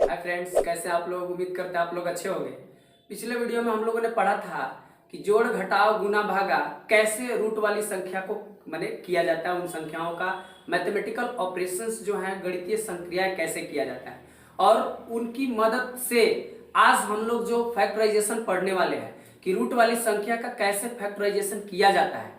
Hi friends, कैसे आप लोग? उम्मीद करते हैं आप लोग अच्छे होंगे। पिछले वीडियो में हम लोगों ने पढ़ा था कि जोड़ घटाव गुना भागा कैसे रूट वाली संख्या को माने किया जाता है। उन संख्याओं का मैथमेटिकल ऑपरेशंस जो है, गणितीय संक्रियाएं कैसे किया जाता है, और उनकी मदद से आज हम लोग जो फैक्टराइजेशन पढ़ने वाले हैं कि रूट वाली संख्या का कैसे फैक्टराइजेशन किया जाता है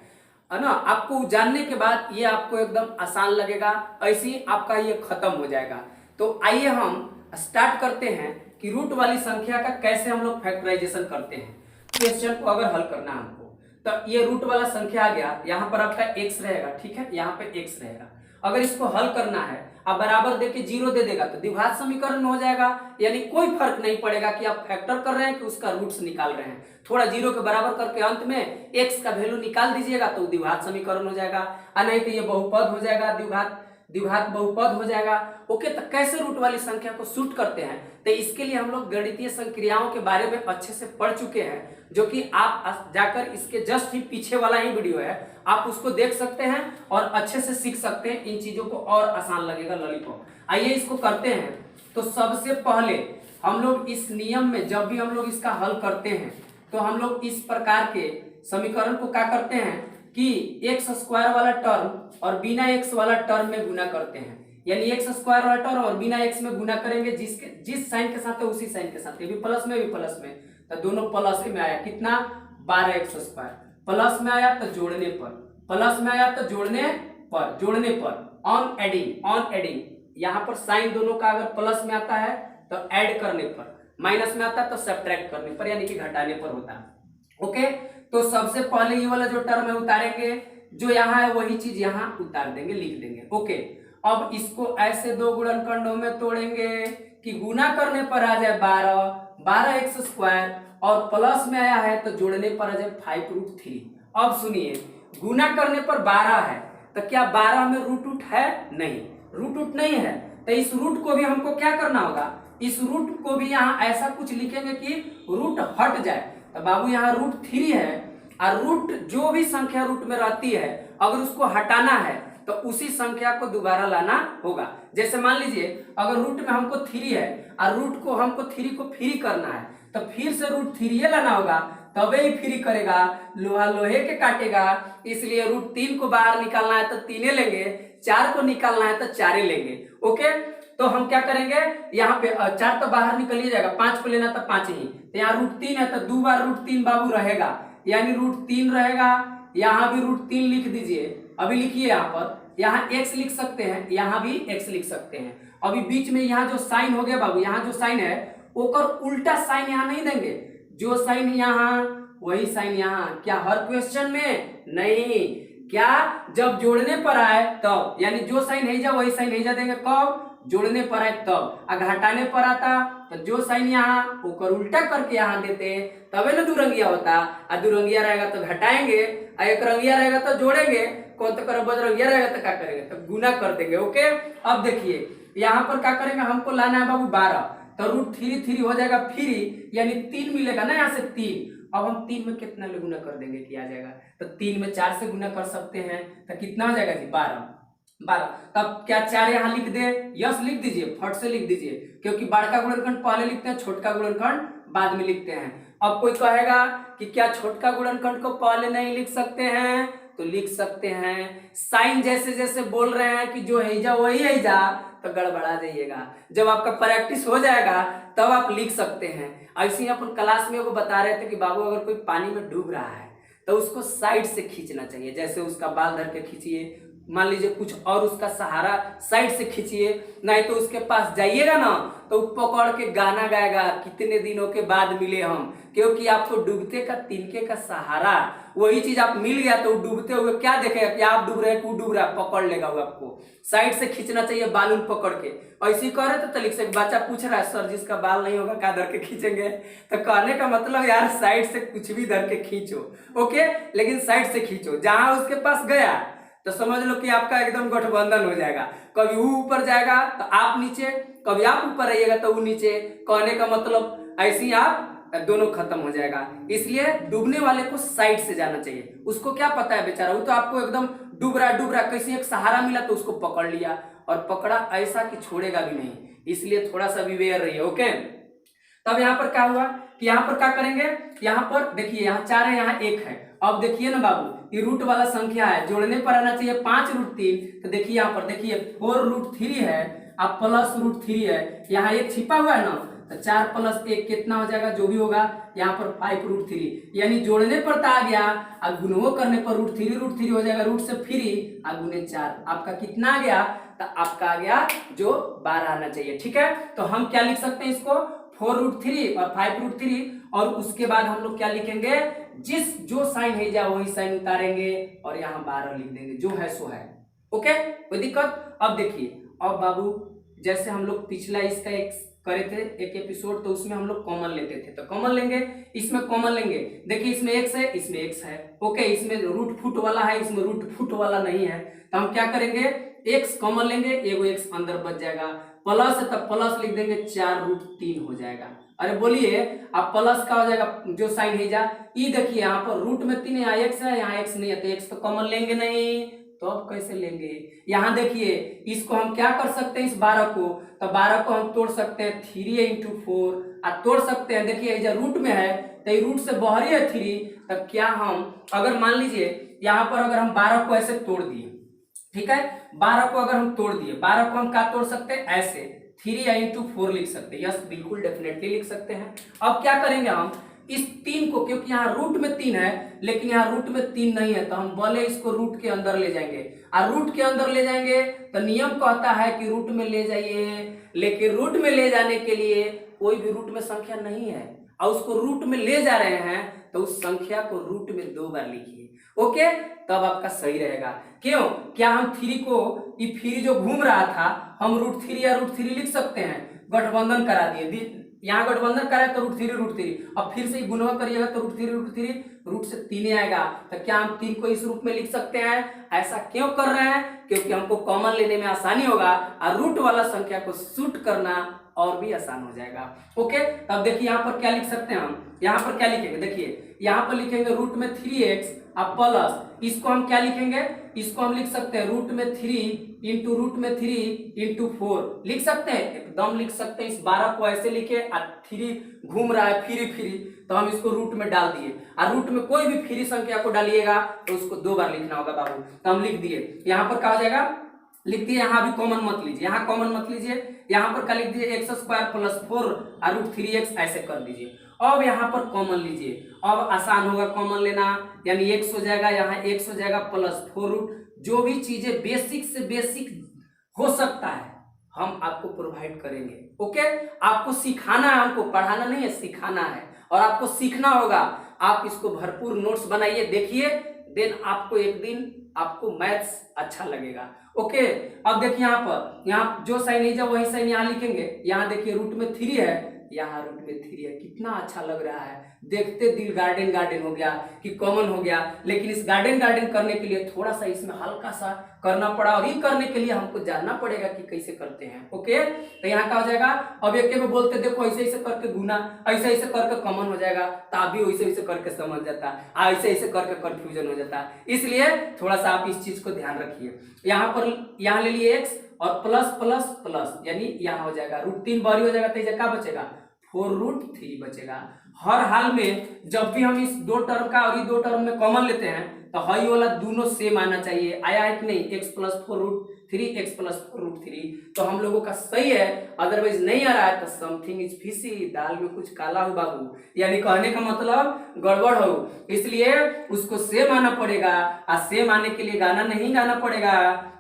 ना। आपको जानने के बाद ये आपको एकदम आसान लगेगा, ऐसे ही आपका ये खत्म हो जाएगा। तो आइए हम स्टार्ट करते हैं कि रूट वाली संख्या का कैसे हम लोग फैक्टराइजेशन करते हैं। क्वेश्चन को अगर हल करना है हमको, तो ये रूट वाला संख्या आ गया, यहाँ पर आपका x रहेगा, ठीक है, यहाँ पे x रहेगा। अगर इसको हल करना है, आप बराबर देके जीरो दे देगा तो द्विघात समीकरण में हो जाएगा। यानी कोई फर्क नहीं पड़ेगा कि आप फैक्टर कर रहे हैं कि उसका रूट्स निकाल रहे हैं। थोड़ा जीरो के बराबर करके अंत में x का वैल्यू निकाल दीजिएगा तो द्विघात समीकरण हो जाएगा, और नहीं तो ये बहुपद हो जाएगा, द्विघात बहुपद हो जाएगा। ओके, तो कैसे रूट वाली संख्या को शूट करते हैं, तो इसके लिए हम लोग गणितीय संक्रियाओं के बारे में अच्छे से पढ़ चुके हैं, जो कि आप जाकर इसके जस्ट ही पीछे वाला ही वीडियो है, आप उसको देख सकते हैं और अच्छे से सीख सकते हैं। इन चीजों को और आसान लगेगा लॉलीपॉप। आइए इसको करते हैं। तो सबसे पहले हम लोग इस नियम में जब भी हम लोग इसका हल करते हैं तो हम लोग इस प्रकार के समीकरण को क्या करते हैं कि एक्स स्क्वायर वाला टर्म और बिना एक्स वाला टर्म में गुना करते हैं। यानी एक्स स्क्वायर वाला टर्म और बिना एक्स में गुना करेंगे, जिस साइन के साथ है उसी साइन के साथ, ये भी प्लस में भी प्लस में, तो दोनों प्लस में आया। कितना? 12x square. प्लस में आया तो जोड़ने पर, प्लस में आया तो जोड़ने पर ऑन एडिंग यहाँ पर साइन दोनों का अगर प्लस में आता है तो ऐड करने पर, माइनस में आता है तो सब्ट्रैक्ट करने पर, यानी कि घटाने पर होता है। ओके, तो सबसे पहले ये वाला जो टर्म है उतारेंगे, जो यहाँ है वही चीज यहाँ उतार देंगे, लिख देंगे। ओके, अब इसको ऐसे दो गुणनखंडों में तोड़ेंगे कि गुना करने पर आ जाए 12x स्क्वायर, और प्लस में आया है तो जोड़ने पर आ जाए 5√3। अब सुनिए, गुना करने पर 12 है तो क्या 12 में रूट है? नहीं, रूट नहीं है, तो इस रूट को भी हमको क्या करना होगा, इस रूट को भी यहाँ ऐसा कुछ लिखेंगे कि रूट हट जाए। तो बाबू यहाँ √3 है, और रूट जो भी संख्या रूट में रहती है अगर उसको हटाना है तो उसी संख्या को दोबारा लाना होगा। जैसे मान लीजिए अगर रूट में हमको 3 है और रूट को हमको 3 को फ्री करना है तो फिर से √3 लाना होगा, तबे ही फ्री करेगा। लोहा लोहे के काटेगा, इसलिए √3 को बाहर निकालना है तो 3 लेंगे, 4 को निकालना है तो 4 लेंगे। ओके, तो हम क्या करेंगे, यहाँ पे 4 तो बाहर निकल ही जाएगा, 5 को लेना तो 5 ही, तो यहाँ √3 है तो 2 बार √3 बाबू रहेगा, यानी √3 रहेगा। यहाँ भी √3 लिख दीजिए। अभी लिखिए, यहाँ पर यहाँ x लिख सकते हैं, यहाँ भी x लिख सकते हैं। अभी बीच में यहाँ जो साइन हो गया बाबू, यहाँ जो साइन है ओकर उल्टा साइन यहाँ नहीं देंगे, जो साइन यहाँ वही साइन यहाँ। क्या हर क्वेश्चन में? नहीं, क्या जब जोड़ने पर आए तब, यानी जो साइन है जा वही साइन है जा देंगे। कब? जोड़ने पर आए तब। अगर हटाने पर आता तो जो साइन यहाँ ओकर उल्टा करके यहाँ देते, तबे ना दुरंगिया होता। और दुरंगिया रहेगा तो घटाएंगे, और एक रंगिया रहेगा तो जोड़ेंगे। कौन तो करो, बदरंगिया रहेगा तो क्या करेंगे, तो गुना कर देंगे। ओके, अब देखिए यहाँ पर क्या करेंगे, हमको लाना है बाबू 12, तो √3 हो जाएगा फ्री, यानी 3 मिलेगा ना यहाँ से 3। अब हम 3 में कितना गुना कर देंगे कि आ जाएगा, तो 3 में 4 से गुना कर सकते हैं, तो कितना हो जाएगा जी? 12। तब क्या 4 यहाँ लिख दे? यस लिख दीजिए, फट से लिख दीजिए, क्योंकि बड़का गुणनखंड पहले लिखते हैं, छोटका गुणनखंड बाद में लिखते हैं। अब कोई कहेगा कि क्या छोटका गुणनखंड को पहले नहीं लिख सकते हैं? तो लिख सकते हैं। साइन जैसे जैसे बोल रहे हैं कि जो है जा वही है जा, तो गड़बड़ा जाइएगा। जब आपका प्रैक्टिस हो जाएगा तब आप लिख सकते हैं। ऐसे ही अपन क्लास में वो बता रहे थे कि बाबू अगर कोई पानी में डूब रहा है तो उसको साइड से खींचना चाहिए, जैसे उसका बाल धर के खींचिए, मान लीजिए कुछ और उसका सहारा साइड से खींचिए, नहीं तो उसके पास जाइएगा ना तो पकड़ के गाना गाएगा, कितने दिनों के बाद मिले हम, क्योंकि आपको डूबते का तिनके का सहारा, वही चीज आप मिल गया तो डूबते हुए क्या देखेगा कि आप डूब रहे हैं, डूब रहा है, पकड़ लेगा वो आपको। साइड से खींचना चाहिए, बालून पकड़ के। ऐसे ही कह रहे तो लिख से बच्चा पूछ रहा है सर जिसका बाल नहीं होगा क्या धर के खींचेंगे, तो कहने का मतलब यार साइड से कुछ भी धर के खींचो। ओके, लेकिन साइड से खींचो, जहां उसके पास गया तो समझ लो कि आपका एकदम गठबंधन हो जाएगा। कभी वो ऊपर जाएगा तो आप नीचे, कभी आप ऊपर रहिएगा तो वो नीचे। कहने का मतलब ऐसे ही आप दोनों खत्म हो जाएगा। इसलिए डूबने वाले को साइड से जाना चाहिए। उसको क्या पता है बेचारा, वो तो आपको एकदम डूब रहा, कैसे एक सहारा मिला तो उसको पकड़ लिया, और पकड़ा ऐसा कि छोड़ेगा भी नहीं। इसलिए थोड़ा सा अवेयर रहिए। ओके, तब यहाँ पर क्या हुआ कि यहाँ पर क्या करेंगे, यहाँ पर देखिए यहाँ 4 है, यहाँ 1 है। अब देखिए ना बाबू, ये रूट वाला संख्या है, जोड़ने पर आना चाहिए 5√3। तो देखिए यहाँ पर देखिए 4√3 है, अब +√3 है, यहाँ 1 छिपा हुआ है ना, तो 4 + 1 कितना हो जाएगा, जो भी होगा यहाँ पर 5√3, यानी जोड़ने पर तो आ गया, और गुणों करने पर √3 हो जाएगा, रूट से फ्री और गुने 4, आपका कितना आ गया, तो आपका आ गया जो 12 आना चाहिए। ठीक है, तो हम क्या लिख सकते हैं इसको, 4√3 और 5√3, और उसके बाद हम लोग क्या लिखेंगे, जो साइन है जा वही साइन उतारेंगे और यहाँ 12 लिख देंगे, जो है सो है। ओके, कोई दिक्कत। अब देखिए, अब बाबू जैसे हम लोग पिछला इसका एक करे थे एक एपिसोड, तो उसमें हम लोग कॉमन लेते थे, तो कॉमन लेंगे, इसमें कॉमन लेंगे। देखिए इसमें x है, इसमें x है। ओके, इसमें रूट फुट वाला है, इसमें रूट फुट वाला नहीं है, तो हम क्या करेंगे, x कॉमन लेंगे, एगो x अंदर बच जाएगा, प्लस है तब प्लस लिख देंगे, 4√3 हो जाएगा। अरे बोलिए, अब प्लस का हो जाएगा जो साइन है जा, ई देखिए यहाँ पर रूट में 3 यहाँ x है, यहाँ x नहीं है, तो x तो कॉमन लेंगे नहीं, तो अब कैसे लेंगे। यहाँ देखिए इसको हम क्या कर सकते हैं, इस 12 को, तो 12 को हम तोड़ सकते हैं 3 × 4, और तोड़ सकते हैं, देखिए जो रूट में है तो रूट से बाहरी है 3, तब क्या हम अगर मान लीजिए यहाँ पर अगर हम 12 को ऐसे तोड़ दिए, ठीक है, 12 को अगर हम तोड़ दिए, 12 को हम क्या तोड़ सकते हैं, ऐसे 3 × 4 लिख सकते हैं, यस बिल्कुल डेफिनेटली लिख सकते हैं। अब क्या करेंगे हम इस 3 को, क्योंकि यहाँ रूट में 3 है लेकिन यहाँ रूट में 3 नहीं है, तो हम बोले इसको रूट के अंदर ले जाएंगे, और रूट के अंदर ले जाएंगे तो नियम कहता है कि रूट में ले जाइए, लेकिन रूट में ले जाने के लिए कोई भी रूट में संख्या नहीं है, और उसको रूट में ले जा रहे हैं, तो उस संख्या को रूट में 2 बार लिखिए। ओके, तब आपका सही रहेगा। क्यों, क्या हम 3 को, ये 3 जो घूम रहा था, हम √3 या √3 लिख सकते हैं, गठबंधन करा दिए, यहाँ गठबंधन कराए तो √3, अब फिर से गुणा करिएगा तो √3, रूट से 3 आएगा, तो क्या हम 3 को इस रूप में लिख सकते हैं। ऐसा क्यों कर रहे हैं, क्योंकि हमको कॉमन लेने में आसानी होगा, और रूट वाला संख्या को शूट करना और भी आसान हो जाएगा। ओके, तब देखिए यहाँ पर क्या लिख सकते हैं हम, यहाँ पर क्या लिखेंगे, देखिए यहाँ पर लिखेंगे रूट में 3x अब प्लस, इसको हम क्या लिखेंगे, इसको हम लिख सकते हैं रूट में 3 × 4 लिख सकते हैं, एकदम लिख सकते हैं। इस 12 को ऐसे लिखे, और 3 घूम रहा है फ्री, तो हम इसको रूट में डाल दिए, और रूट में कोई भी फ्री संख्या को डालिएगा तो उसको 2 बार लिखना होगा बाबू, तो हम लिख दिए। यहाँ पर क्या हो जाएगा, लिख दिए, यहाँ भी कॉमन मत लीजिए, यहाँ कॉमन मत लीजिए, यहाँ पर क्या लिख दीजिए, x² + 4 और √3x ऐसे कर दीजिए। अब यहाँ पर कॉमन लीजिए, अब आसान होगा कॉमन लेना, यानी x हो जाएगा, यहाँ x हो जाएगा +4, जो भी चीजें बेसिक से बेसिक हो सकता है हम आपको प्रोवाइड करेंगे। ओके, आपको सिखाना है, हमको पढ़ाना नहीं है, सिखाना है, और आपको सीखना होगा। आप इसको भरपूर नोट्स बनाइए, देखिए, देन आपको एक दिन आपको मैथ्स अच्छा लगेगा। ओके, अब देखिए यहाँ जो साइन है वही साइन यहाँ लिखेंगे, यहाँ देखिए रूट में 3 है, यहाँ रूट में 3 है, कितना अच्छा लग रहा है, देखते दिल गार्डन हो गया कि कॉमन हो गया। लेकिन इस गार्डन करने के लिए थोड़ा सा इसमें हल्का सा करना पड़ा, और ये करने के लिए हमको जानना पड़ेगा कि कैसे करते हैं। ओके, तो यहाँ क्या हो जाएगा, अब एक में बोलते देखो ऐसे ऐसे करके गुना, ऐसे ऐसे करके कॉमन हो जाएगा, तो आप भी वैसे ऐसे करके समझ जाता है, ऐसे ऐसे करके कंफ्यूजन हो जाता है। इसलिए थोड़ा सा आप इस चीज को ध्यान रखिए। यहाँ ले लिए x और प्लस प्लस प्लस, यानी यहाँ हो जाएगा √3 बारी हो जाएगा, तो क्या बचेगा, 4√3 बचेगा। हर हाल में जब भी हम इस 2 टर्म का और ये 2 टर्म में कॉमन लेते हैं, तो हाई वाला दोनों सेम आना चाहिए। आया है कि नहीं, x + 4√3, x + 4√3, तो हम लोगों का सही है। अदरवाइज नहीं आ रहा है तो समथिंग इज फिशी, दाल में कुछ काला हो बाबू, यानी कहने का मतलब गड़बड़ हो, इसलिए उसको सेम आना पड़ेगा, और सेम आने के लिए गाना नहीं गाना पड़ेगा,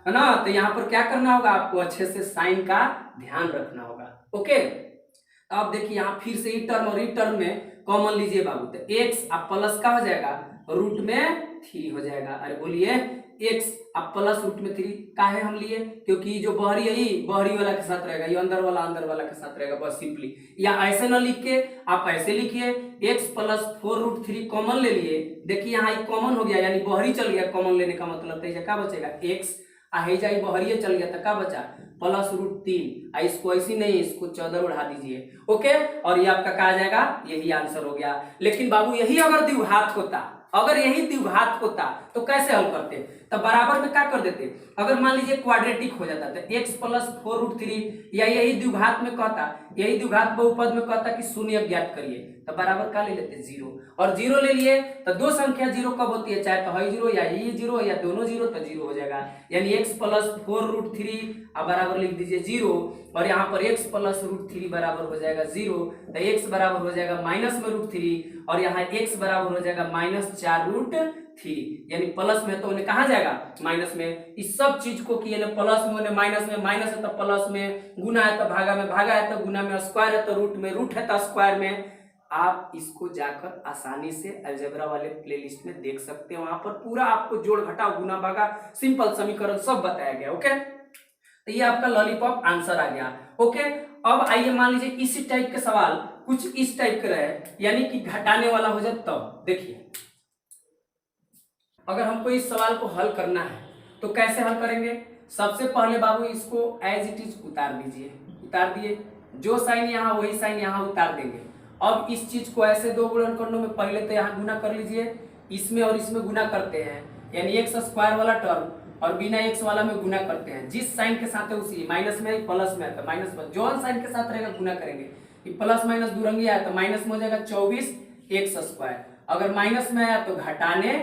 है ना। तो यहाँ पर क्या करना होगा, आपको अच्छे से साइन का ध्यान रखना होगा। ओके, अब देखिए यहाँ फिर से ई टर्म और ई टर्म में कॉमन लीजिए बाबू, तो x अब प्लस का हो जाएगा, रूट में 3 हो जाएगा। अरे बोलिए, x अब प्लस रूट में 3 का है हम लिए, क्योंकि जो बहरी है ये बहरी वाला के साथ रहेगा, ये अंदर वाला के साथ रहेगा, बस सिंपली। या ऐसे ना लिख के आप ऐसे लिखिए, x + 4√3 कॉमन ले लिए, देखिए यहाँ एक कॉमन हो गया, यानी बहरी चल गया, कॉमन लेने का मतलब तो क्या बचेगा, x जाई बहरिए चल गया, तो क्या बचा, +√3। इसको ऐसी नहीं, इसको 14 उड़ा दीजिए। ओके, और ये आपका क्या आ जाएगा, यही आंसर हो गया। लेकिन बाबू यही अगर द्विघात होता, तो कैसे हल करते, तो बराबर में क्या कर देते, अगर मान लीजिए क्वाड्रेटिक हो जाता तो x प्लस 4√3 या यही द्विघात में कहता, यही द्विघात बहुपद में कहता कि शून्य ज्ञात करिए, तो बराबर का ले लेते 0, और 0 ले लिए तो दो संख्या 0 कब होती है, चाहे तो है 0 या ये 0 या दोनों 0, तो 0 हो जाएगा। यानी x प्लस 4√3 अब बराबर लिख दीजिए 0, और यहाँ पर x प्लस √3 बराबर हो जाएगा 0, तो x बराबर हो जाएगा माइनस में √3, और यहाँ x बराबर हो जाएगा -4√3, यानी प्लस में तो उन्हें कहा जाएगा माइनस में। इस सब चीज को किए ना प्लस में उन्हें माइनस में, माइनस है तो प्लस में, गुना है तो भागा में, भागा है तो गुना में, स्क्वायर है तो रूट में, रूट है तो स्क्वायर में। आप इसको जाकर आसानी से अलजेब्रा वाले प्लेलिस्ट में देख सकते हैं, वहां पर पूरा आपको जोड़ घटाव गुना भागा सिंपल समीकरण सब बताया गया। ओके, तो ये आपका लॉलीपॉप आंसर आ गया। ओके, अब आइए मान लीजिए इसी टाइप के सवाल कुछ इस टाइप के रहे, यानी कि घटाने वाला हो जाए, तब देखिए अगर हमको इस सवाल को हल करना है तो कैसे हल करेंगे। सबसे पहले बाबू इसको एज इट इज उतार दीजिए, उतार दिए, जो साइन यहाँ वही साइन यहाँ उतार देंगे। अब इस चीज को ऐसे दो गुणनखंडों में पहले तो यहाँ गुना कर लीजिए, इसमें और इसमें गुना करते हैं, यानी एक्स स्क्वायर वाला टर्म और बिना एक्स वाला में गुना करते हैं, जिस साइन के साथ है उसी, माइनस में प्लस में है तो माइनस में, जो साइन के साथ रहेगा गुना करेंगे, प्लस माइनस दुरंगी आया तो माइनस में हो जाएगा 24 एक्स स्क्वायर, अगर माइनस में आया तो घटाने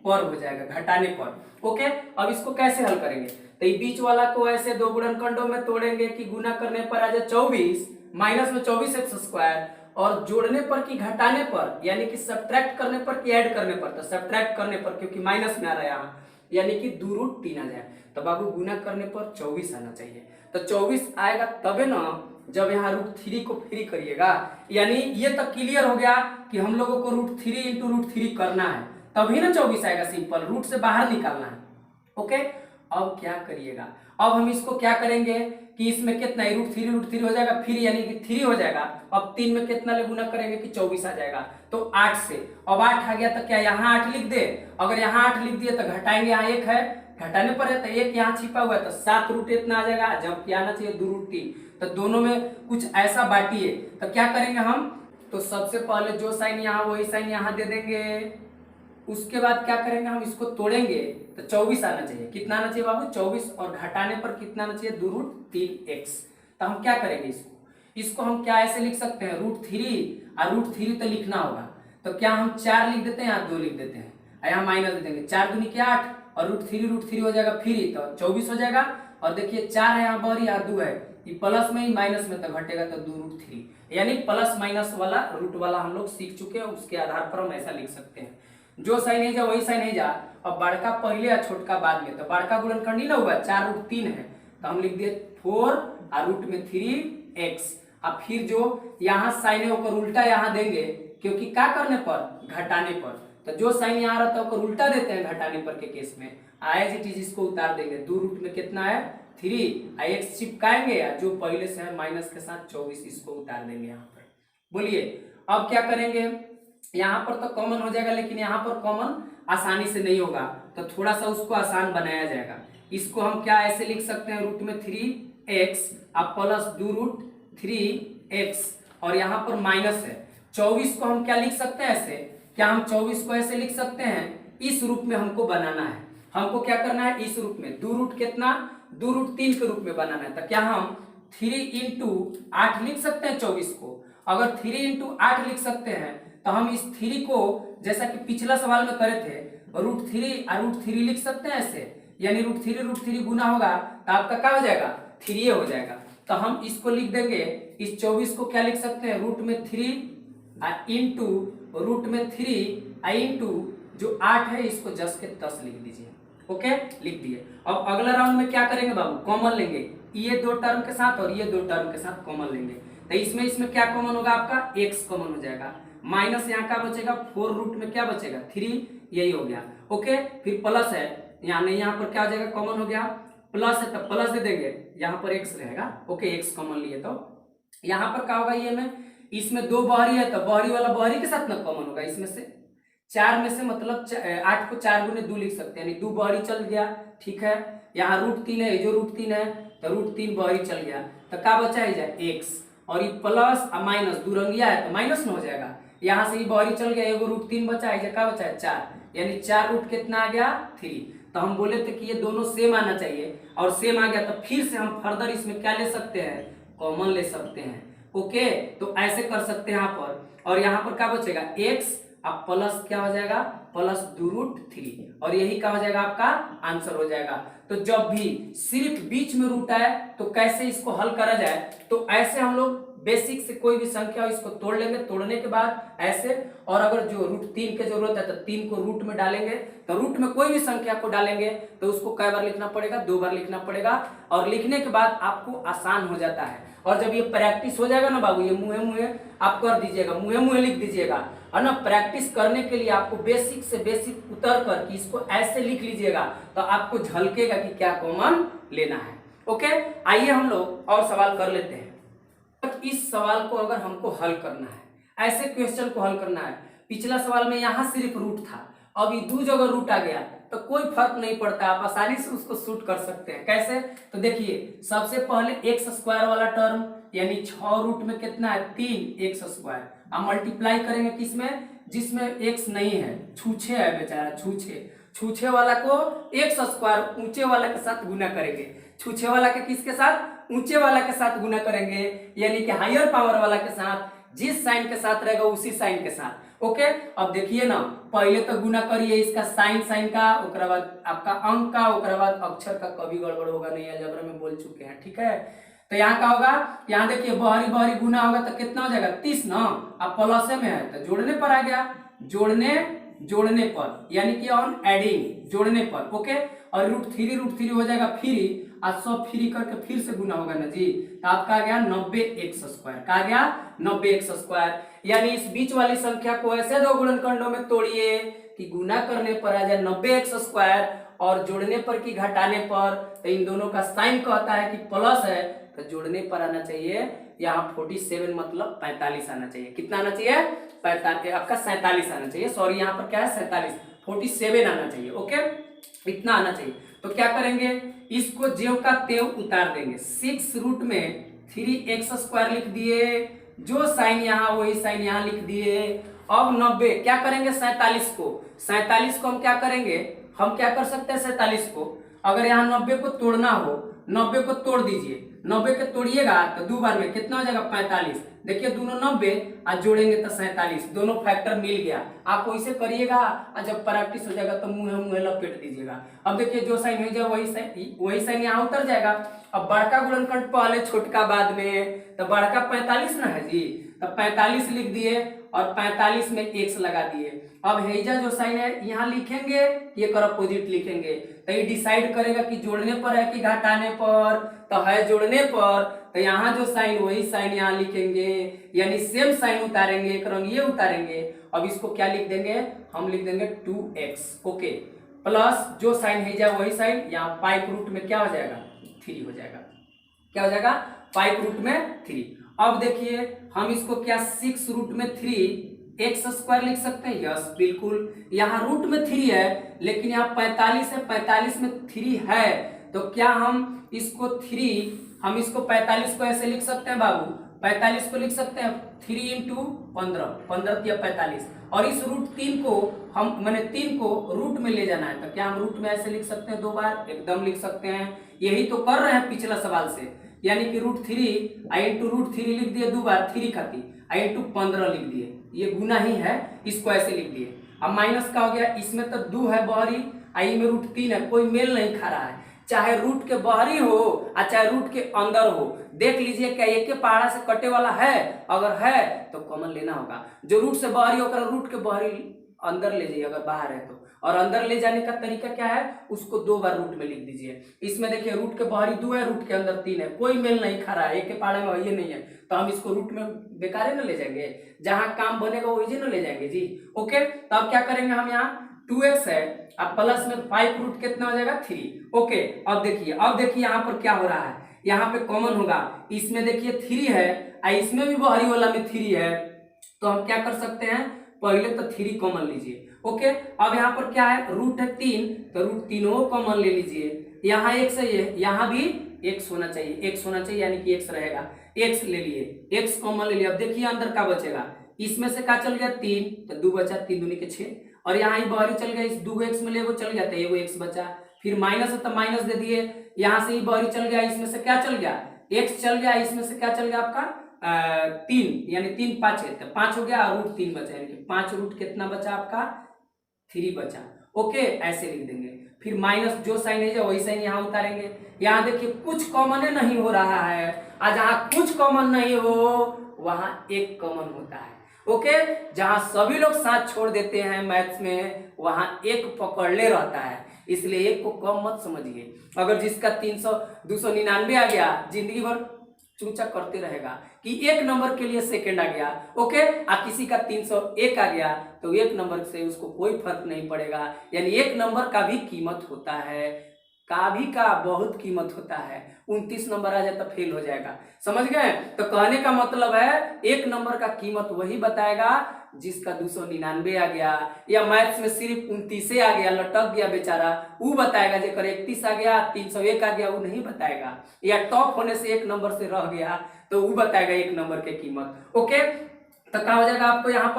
पर हो जाएगा, घटाने पर। ओके, अब इसको कैसे हल करेंगे, तो ये बीच वाला को ऐसे दो गुणनखंडों में तोड़ेंगे कि गुना करने पर आ जाए 24, माइनस में 24 एक्स स्क्वायर, और जोड़ने पर कि घटाने पर, यानी कि सब्ट्रैक्ट करने पर कि ऐड करने पर, तो सब्ट्रैक्ट करने पर क्योंकि माइनस में आ रहा है यहाँ, यानी कि 2√3 आ जाए, तो बाबू गुना करने पर 24 आना चाहिए। तो 24 आएगा तबे ना जब यहाँ √3 को फ्री करिएगा, यानी ये तो क्लियर हो गया कि हम लोगों को √3 इंटू √3 करना है, तभी ना 24 आएगा, सिंपल रूट से बाहर निकालना है। ओके, अब क्या करिएगा, अब हम इसको क्या करेंगे कि इसमें कितना है √3 हो जाएगा, फिर यानी कि 3 हो जाएगा, अब 3 में कितना ले गुना करेंगे कि 24 आ जाएगा, तो 8 से, अब 8 आ गया तो क्या यहाँ 8 लिख दे, अगर यहाँ 8 लिख दिए तो घटाएंगे, यहाँ 1 है, घटाने पर है तो 1 यहाँ छिपा हुआ है तो 7 इतना आ जाएगा, जब क्या आना चाहिए 2√3, तो दोनों में कुछ ऐसा बांटिए, तो क्या करेंगे हम, तो सबसे पहले जो साइन यहाँ वही साइन यहाँ दे देंगे, उसके बाद क्या करेंगे हम इसको तोड़ेंगे तो 24 आना चाहिए, कितना आना चाहिए बाबू 24, और घटाने पर कितना आना चाहिए 2√3x। तो हम क्या करेंगे इसको हम क्या ऐसे लिख सकते हैं √3, और √3 तो लिखना होगा, तो क्या हम 4 लिख देते हैं या 2 लिख देते हैं, यहाँ माइनस दे देंगे, 4 दूनी क्या 8, और √3 हो जाएगा फ्री, तो 24 हो जाएगा, और देखिए 4 है यहाँ बड़ी और 2 है, ये प्लस में ही माइनस में तो घटेगा तो 2√3, यानी प्लस माइनस वाला रूट वाला हम लोग सीख चुके हैं, उसके आधार पर हम ऐसा लिख सकते हैं, जो साइन है जा वही साइन है जा, अब बड़का पहले और छोटका बाद में, तो बड़का गुणनखंड ही ना हुआ 4√3 है, तो हम लिख दिए 4 और रूट में 3x, अब फिर जो यहाँ साइन है वो उल्टा यहाँ देंगे, क्योंकि क्या करने पर, घटाने पर, तो जो साइन यहाँ रहता है वो उल्टा देते हैं घटाने पर के केस में, एज इट इज इसको उतार देंगे, 2 रूट में कितना है 3, x चिपकाएंगे, जो पहले से है माइनस के साथ 24 इसको उतार देंगे यहाँ पर। बोलिए अब क्या करेंगे, यहाँ पर तो कॉमन हो जाएगा, लेकिन यहाँ पर कॉमन आसानी से नहीं होगा, तो थोड़ा सा उसको आसान बनाया जाएगा, इसको हम क्या ऐसे लिख सकते हैं, रूट में 3x अब प्लस 2√3x, और यहाँ पर माइनस है 24 को हम क्या लिख सकते हैं ऐसे, क्या हम 24 को ऐसे लिख सकते हैं, इस रूप में हमको बनाना है, हमको क्या करना है इस रूप में, 2 कितना 2√3 के रूप में बनाना है, तो क्या हम 3 इंटू 8 लिख सकते हैं 24 को, अगर 3 इंटू 8 लिख सकते हैं तो हम इस 3 को जैसा कि पिछला सवाल में करे थे √3 और √3 लिख सकते हैं ऐसे, यानी √3 गुना होगा तो आपका क्या हो जाएगा 3 हो जाएगा, तो हम इसको लिख देंगे, इस 24 को क्या लिख सकते हैं रूट में 3 इंटू रूट में 3 इंटू जो 8 है इसको 10 के 10 लिख दीजिए। ओके, लिख दिए। अब अगला राउंड में क्या करेंगे बाबू, कॉमन लेंगे, ये 2 टर्म के साथ और ये 2 टर्म के साथ कॉमन लेंगे, तो इसमें क्या कॉमन होगा आपका x कॉमन हो जाएगा, माइनस यहाँ क्या बचेगा 4 रूट में क्या बचेगा 3, यही हो गया। ओके, फिर प्लस है, यहाँ नहीं, यहाँ पर क्या हो जाएगा कॉमन हो गया, प्लस है तो प्लस दे देंगे, यहाँ पर x रहेगा। ओके, x कॉमन लिए तो यहाँ पर क्या होगा, ये में इसमें 2 बहरी है तो बहरी वाला बहरी के साथ ना कॉमन होगा, इसमें से 4 में से मतलब 8 को 4 गुने 2 लिख सकते हैं, यानी 2 बहरी चल गया, ठीक है। यहाँ √3 है, जो √3 है तो √3 बहरी चल गया, तो क्या बचा है जाए x, और ये प्लस और माइनस दुरंगिया है तो माइनस में हो जाएगा, यहाँ से ये बहरी चल गया, एगो √3 बचा है, क्या बचा है 4, यानी 4 रूट कितना आ गया 3। तो हम बोले थे कि ये दोनों सेम आना चाहिए और सेम आ गया, तो फिर से हम फर्दर इसमें क्या ले सकते हैं, कॉमन ले सकते हैं। ओके, तो ऐसे कर सकते हैं यहाँ पर, और यहाँ पर क्या बचेगा x अब प्लस क्या हो जाएगा, प्लस 2√3, और यही क्या हो जाएगा आपका आंसर हो जाएगा। तो जब भी सिर्फ बीच में रूट आए तो कैसे इसको हल करा जाए, तो ऐसे हम लोग बेसिक से कोई भी संख्या हो इसको तोड़ लेंगे, तोड़ने के बाद ऐसे, और अगर जो √3 की जरूरत है तो 3 को रूट में डालेंगे, तो रूट में कोई भी संख्या को डालेंगे तो उसको कई बार लिखना पड़ेगा, 2 बार लिखना पड़ेगा, और लिखने के बाद आपको आसान हो जाता है। और जब ये प्रैक्टिस हो जाएगा ना बाबू, ये मुहे मुहे आप कर दीजिएगा, मुहे मुहे लिख दीजिएगा, और ना प्रैक्टिस करने के लिए आपको बेसिक से बेसिक उतर कर कि इसको ऐसे लिख लीजिएगा, तो आपको झलकेगा कि क्या कॉमन लेना है। ओके, आइए हम लोग और सवाल कर लेते हैं। इस सवाल को अगर हमको हल करना है, ऐसे क्वेश्चन को हल करना है, पिछला सवाल में यहाँ सिर्फ रूट था, अब ये 2 जगह रूट आ गया, तो कोई फर्क नहीं पड़ता, आप आसानी से उसको शूट कर सकते हैं। कैसे, तो देखिए सबसे पहले x² वाला टर्म, यानी 6 रूट में कितना है 3x², अब मल्टीप्लाई करेंगे किसमें, जिसमें x नहीं है, छूछे है बेचारा, छूछे वाला को x² ऊंचे वाला के साथ गुना करेंगे, छूछे वाला के किसके साथ, ऊंचे वाला के साथ गुना करेंगे, यानी कि हायर पावर वाला के साथ, जिस साइन के साथ रहेगा उसी साइन के साथ। ओके, अब देखिए ना, पहले तो गुना करिए इसका साइन का, उसके बाद आपका अंक का, उसके बाद अक्षर का, कभी गड़बड़ होगा नहीं, अलजेब्रा में बोल चुके हैं, ठीक है। तो यहाँ का होगा, यहाँ देखिए बहरी बहरी गुना होगा तो कितना हो जाएगा 30 ना, अब प्लस में है तो जोड़ने पर आ गया, जोड़ने पर, यानी कि ऑन एडिंग, जोड़ने पर। ओके, और √3 हो जाएगा फ्री, आज सब फ्री करके फिर से गुना होगा ना जी, तो आपका आ गया 90x², कहा गया 90x², यानी इस बीच वाली संख्या को ऐसे 2 गुणनखंडों में तोड़िए कि गुना करने पर आ जाए 90x², और जोड़ने पर कि घटाने पर, तो इन दोनों का साइन कहता है कि प्लस है, तो जोड़ने पर आना चाहिए यहाँ 47, मतलब 45 आना चाहिए। कितना आना चाहिए, 45, आपका 47 आना चाहिए, सॉरी यहाँ पर क्या है 47, 47 आना चाहिए। ओके, इतना आना चाहिए। तो क्या करेंगे, इसको ज्यों का त्यों उतार देंगे, 6 रूट में 3x² लिख दिए, जो साइन यहाँ वही साइन यहाँ लिख दिए। अब 90 क्या करेंगे, 47 को हम क्या करेंगे, हम क्या कर सकते हैं 47 को, अगर यहाँ 90 को तोड़ना हो, 90 को तोड़ दीजिए, 90 के तोड़िएगा तो 2 बार में कितना हो जाएगा 45, देखिए दोनों 90 आज जोड़ेंगे तो 47, दोनों फैक्टर मिल गया। आप वैसे करिएगा और जब प्रैक्टिस हो जाएगा तो मुंह लपेट दीजिएगा। अब देखिए जो साइन हो जाए वही साइन यहाँ उतर जाएगा। अब बड़का गुणनखंड पहले छोटका बाद में, तो बड़का 45 ना है जी, तो 45 लिख दिए और 45 में x लगा दिए। अब हेजा जो साइन है यहाँ लिखेंगे, ये कर अपोजिट लिखेंगे, तो ये डिसाइड करेगा कि जोड़ने पर है कि घटाने पर, तो है जोड़ने पर, तो यहाँ जो साइन वही साइन यहाँ लिखेंगे, यानी सेम साइन उतारेंगे, एक रंग ये उतारेंगे। अब इसको क्या लिख देंगे, हम लिख देंगे 2x। ओके, प्लस जो साइन है जा वही साइन, यहाँ 5 रूट में क्या हो जाएगा 3 हो जाएगा, क्या हो जाएगा 5 रूट में 3। अब देखिए हम इसको क्या 6 रूट में 3x² लिख सकते हैं, यस बिल्कुल, यहाँ रूट में 3 है लेकिन यहाँ 45 है, 45 में 3 है, तो क्या हम इसको 45 को ऐसे लिख सकते हैं बाबू, 45 को लिख सकते हैं 3 × 15 या 45, और इस √3 को हम 3 को रूट में ले जाना है, तो क्या हम रूट में ऐसे लिख सकते हैं 2 बार, एकदम लिख सकते हैं। यही तो कर रहे हैं पिछला सवाल से, यानी कि √3 आई × √3 लिख दिए 2 बार 3 खाती, आई × 15 लिख दिए, ये गुना ही है, इसको ऐसे लिख दिए। अब माइनस का हो गया, इसमें तो 2 है बहरी, आई में √3 है, कोई मेल नहीं खा रहा है, चाहे रूट के बाहरी हो और चाहे रूट के अंदर हो, देख लीजिए क्या एक के पहाड़ा से कटे वाला है, अगर है तो कॉमन लेना होगा। जो रूट से बाहरी होकर रूट के बाहरी अंदर ले जाइए अगर बाहर है तो, और अंदर ले जाने का तरीका क्या है, उसको 2 बार रूट में लिख दीजिए। इसमें देखिए रूट के बाहरी 2 है, रूट के अंदर 3 है, कोई मेल नहीं खा रहा है, एक के पहाड़े में ये नहीं है, तो हम इसको रूट में बेकारे न ले जाएंगे, जहां काम बनेगा वही न ले जाएंगे जी। ओके, तो अब क्या करेंगे हम, यहाँ 2x है, अब प्लस में 5 रूट कितना हो जाएगा 3। ओके, अब देखिए यहाँ पर क्या हो रहा है, यहाँ पे कॉमन होगा, इसमें देखिए 3 है, इसमें भी बाहरी वाला में 3 है, तो हम क्या कर सकते हैं, पहले तो 3 कॉमन लीजिए। ओके, अब यहाँ पर क्या है, रूट है 3, तो √3 कॉमन ले लीजिए, यहाँ x है, यहाँ भी x होना चाहिए, यानी कि x रहेगा, x ले लिए, x कॉमन ले लिया। अब देखिए अंदर क्या बचेगा, इसमें से क्या चल गया 3, तो 2 बचा, 3 दूनी के 6, और यहाँ ही बाहरी चल गया, इस 2x में ले वो चल गया तो एगो x बचा, फिर माइनस है तो माइनस दे दिए, यहाँ से ही बाहरी चल गया, इसमें से क्या चल गया x चल गया, इसमें से क्या चल गया आपका 3, यानी 3 5 है तो 5 हो गया और रूट 3 बचा, यानी कि 5 रूट कितना बचा आपका 3 बचा। ओके, ऐसे लिख देंगे। फिर माइनस जो साइन है वही साइन यहाँ उतारेंगे। यहाँ देखिए कुछ कॉमन नहीं हो रहा है, और जहाँ कुछ कॉमन नहीं हो वहां एक कॉमन होता है। ओके, जहां सभी लोग साथ छोड़ देते हैं मैथ्स में वहां एक पकड़ले रहता है, इसलिए एक को कम मत समझिए। अगर जिसका 299 आ गया जिंदगी भर चूचा करते रहेगा कि एक नंबर के लिए सेकंड आ गया। ओके, किसी का 301 आ गया तो एक नंबर से उसको कोई फर्क नहीं पड़ेगा, यानी एक नंबर का भी कीमत होता है, का बहुत कीमत होता है। 29 नंबर आ जाए तो फेल हो जाएगा, समझ गए? तो कहने का मतलब है एक नंबर का कीमत वही बताएगा जिसका 299 आ गया, या मैथ्स में सिर्फ 29 आ गया, लटक गया बेचारा, वो बताएगा। जेकर 31 आ गया, 301 आ गया, वो नहीं बताएगा। या टॉप होने से एक नंबर से रह गया तो वो बताएगा एक नंबर की कीमत। ओके, तो क्या हो जाएगा आपको यहाँ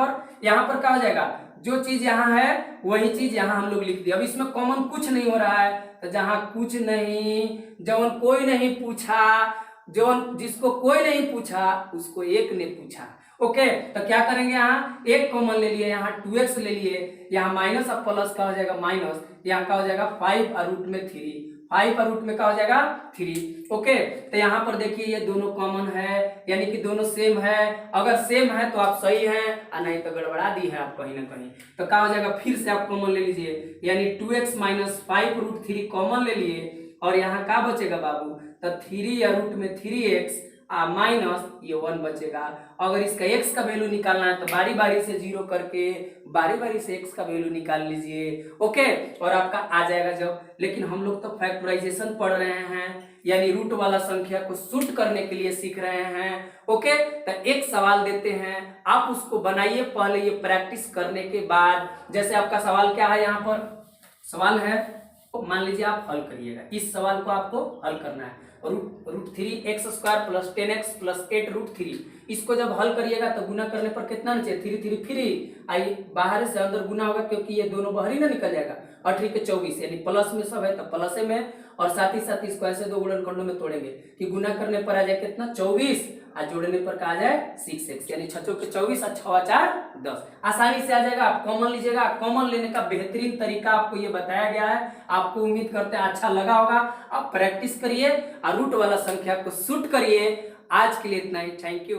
पर क्या हो जाएगा, जो चीज यहाँ है वही चीज यहाँ हम लोग लिख दिए। अब इसमें कॉमन कुछ नहीं हो रहा है, तो जहां कुछ नहीं, जौन कोई नहीं पूछा, जौन जिसको कोई नहीं पूछा उसको एक ने पूछा। ओके, तो क्या करेंगे, यहाँ एक कॉमन ले लिए, यहाँ 2x ले लिए, यहाँ माइनस और प्लस का हो जाएगा माइनस, यहाँ का हो जाएगा 5 और रूट में 3, 5 और रूट में क्या हो जाएगा 3। ओके, तो यहाँ पर देखिए ये दोनों कॉमन है, यानी कि दोनों सेम है। अगर सेम है तो आप सही हैं, और नहीं तो गड़बड़ा दी है आप कहीं ना कहीं। तो क्या हो जाएगा, फिर से आप कॉमन ले लीजिए, यानी 2x माइनस 5 रूट 3 कॉमन ले लिए, और यहाँ क्या बचेगा बाबू, तो 3 या रूट में 3x माइनस ये 1 बचेगा। अगर इसका x का वैल्यू निकालना है तो बारी बारी से जीरो करके बारी बारी से x का वैल्यू निकाल लीजिए। ओके, और आपका आ जाएगा जब। लेकिन हम लोग तो फैक्टराइजेशन पढ़ रहे हैं, यानी रूट वाला संख्या को शूट करने के लिए सीख रहे हैं। ओके, तो एक सवाल देते हैं, आप उसको बनाइए पहले, ये प्रैक्टिस करने के बाद। जैसे आपका सवाल क्या है, यहाँ पर सवाल है, मान लीजिए आप हल करिएगा, इस सवाल को आपको हल करना है। Root 3x square plus 10x plus 8 root 3, इसको जब हल करिएगा तो गुना करने पर कितना नीचे 3 3 फ्री, आई बाहर से अंदर गुना होगा क्योंकि ये दोनों बाहर ही ना निकल जाएगा, और 3 के 24, यानी प्लस में सब है तो प्लस में, और साथ ही साथ इसको ऐसे दो गुणनखंडों में तोड़ेंगे कि गुना करने पर आ जाए कितना 24, और जोड़ने पर कहा जाए 6x, यानी 6 के 24 और 6 4 10, आसानी से आ जाएगा। आप कॉमन लीजिएगा, कॉमन लेने का बेहतरीन तरीका आपको ये बताया गया है, आपको उम्मीद करते हैं अच्छा लगा होगा। आप प्रैक्टिस करिए और रूट वाला संख्या को शूट करिए। आज के लिए इतना ही, थैंक यू।